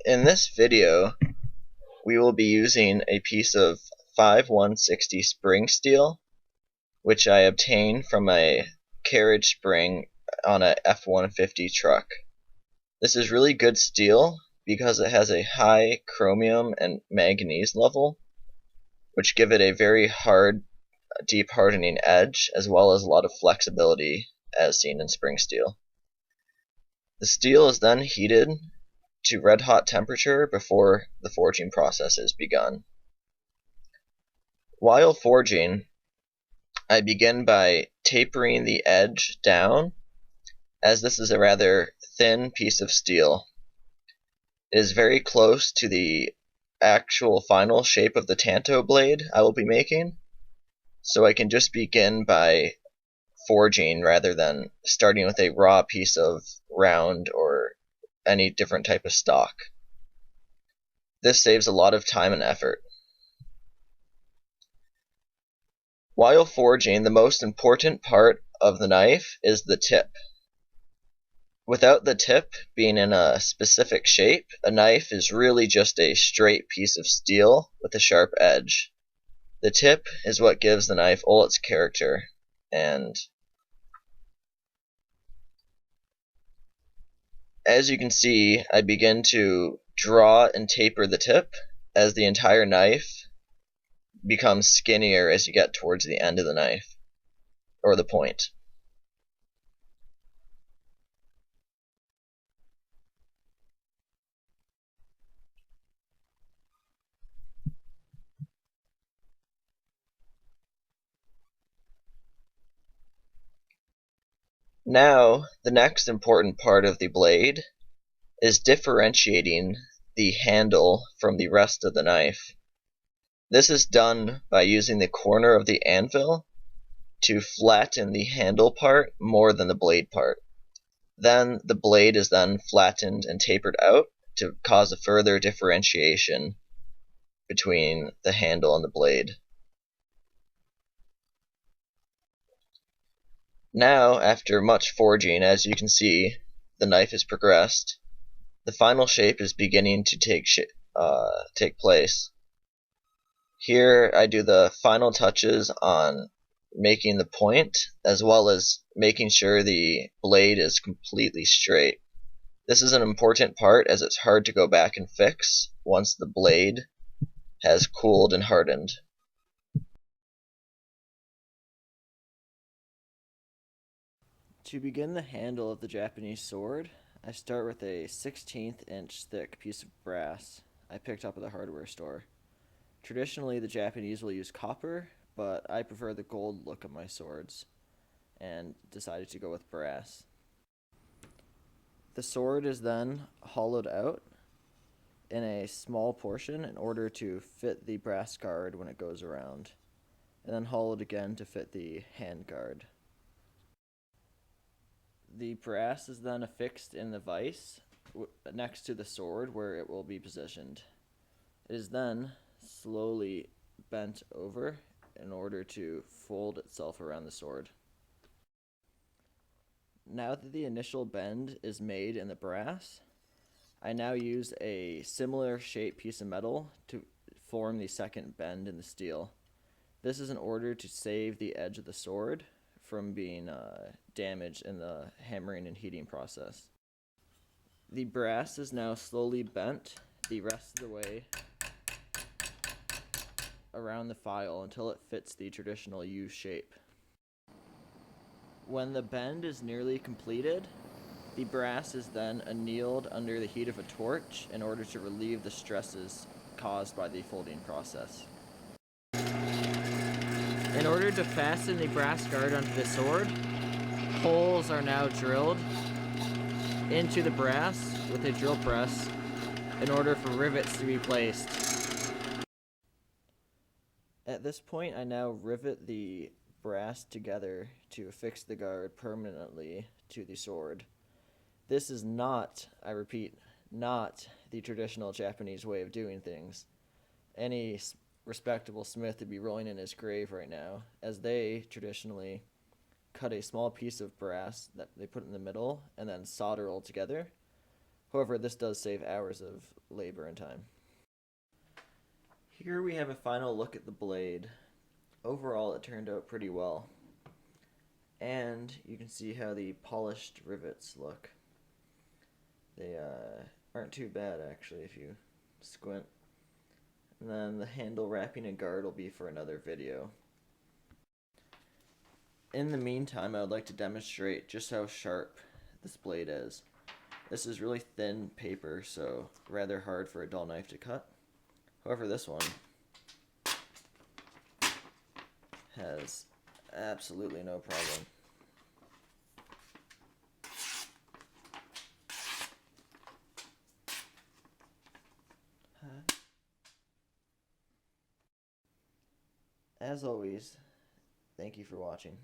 In this video, we will be using a piece of 5/160 spring steel, which I obtained from a carriage spring on a F-150 truck. This is really good steel because it has a high chromium and manganese level, which give it a very hard, deep hardening edge, as well as a lot of flexibility as seen in spring steel. The steel is then heated to red hot temperature before the forging process is begun. While forging, I begin by tapering the edge down, as this is a rather thin piece of steel. It is very close to the actual final shape of the tanto blade I will be making, so I can just begin by forging rather than starting with a raw piece of round or any different type of stock. This saves a lot of time and effort. While forging, the most important part of the knife is the tip. Without the tip being in a specific shape, a knife is really just a straight piece of steel with a sharp edge. The tip is what gives the knife all its character, and as you can see, I begin to draw and taper the tip as the entire knife becomes skinnier as you get towards the end of the knife, or the point. Now, the next important part of the blade is differentiating the handle from the rest of the knife. This is done by using the corner of the anvil to flatten the handle part more than the blade part. Then the blade is then flattened and tapered out to cause a further differentiation between the handle and the blade. Now, after much forging, as you can see, the knife has progressed. The final shape is beginning to take place. Here I do the final touches on making the point, as well as making sure the blade is completely straight. This is an important part as it's hard to go back and fix once the blade has cooled and hardened. To begin the handle of the Japanese sword, I start with a 16th inch thick piece of brass I picked up at the hardware store. Traditionally, the Japanese will use copper, but I prefer the gold look of my swords, and decided to go with brass. The sword is then hollowed out in a small portion in order to fit the brass guard when it goes around, and then hollowed again to fit the hand guard. The brass is then affixed in the vise next to the sword where it will be positioned. It is then slowly bent over in order to fold itself around the sword. Now that the initial bend is made in the brass, I now use a similar shaped piece of metal to form the second bend in the steel. This is in order to save the edge of the sword from being damaged in the hammering and heating process. The brass is now slowly bent the rest of the way around the file until it fits the traditional U shape. When the bend is nearly completed, the brass is then annealed under the heat of a torch in order to relieve the stresses caused by the folding process. In order to fasten the brass guard onto the sword, holes are now drilled into the brass with a drill press in order for rivets to be placed. At this point, I now rivet the brass together to affix the guard permanently to the sword. This is not, I repeat, not the traditional Japanese way of doing things. Any respectable smith would be rolling in his grave right now, as they traditionally cut a small piece of brass that they put in the middle and then solder all together, However, this does save hours of labor and time. Here we have a final look at the blade. Overall, it turned out pretty well. And you can see how the polished rivets look. They aren't too bad, actually, if you squint. And then the handle wrapping and guard will be for another video. In the meantime, I would like to demonstrate just how sharp this blade is. This is really thin paper, so rather hard for a dull knife to cut. However, this one has absolutely no problem. As always, thank you for watching.